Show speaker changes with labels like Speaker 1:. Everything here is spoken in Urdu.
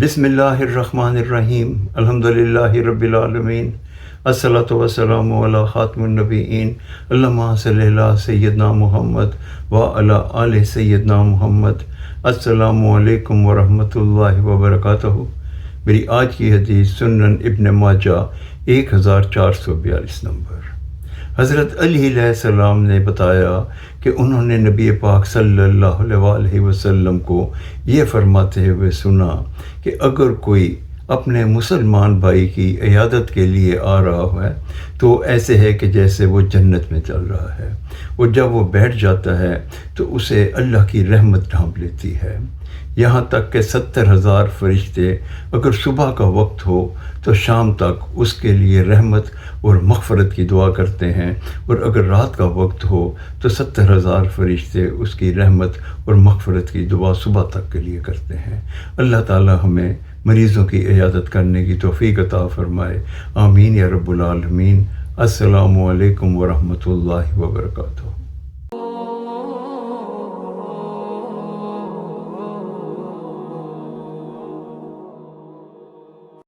Speaker 1: بسم اللہ الرحمن الرحیم الحمدللہ رب العالمین الصلاۃ والسلام علی خاتم النبیین اللہم صلی علی سیدنا محمد وعلی آل سیدنا محمد۔ السلام علیکم ورحمۃ اللہ وبرکاتہ۔ میری آج کی حدیث سنن ابن ماجہ 1442 نمبر۔ حضرت علی علیہ السلام نے بتایا کہ انہوں نے نبی پاک صلی اللہ علیہ وسلم کو یہ فرماتے ہوئے سنا کہ اگر کوئی اپنے مسلمان بھائی کی عیادت کے لیے آ رہا ہے تو ایسے ہے کہ جیسے وہ جنت میں چل رہا ہے، اور جب وہ بیٹھ جاتا ہے تو اسے اللہ کی رحمت ڈھانپ لیتی ہے، یہاں تک کہ 70,000 فرشتے اگر صبح کا وقت ہو تو شام تک اس کے لیے رحمت اور مغفرت کی دعا کرتے ہیں، اور اگر رات کا وقت ہو تو 70,000 فرشتے اس کی رحمت اور مغفرت کی دعا صبح تک کے لیے کرتے ہیں۔ اللہ تعالی ہمیں مریضوں کی عیادت کرنے کی توفیق عطا فرمائے، آمین یا رب العالمین۔ السلام علیکم ورحمۃ اللہ وبرکاتہ۔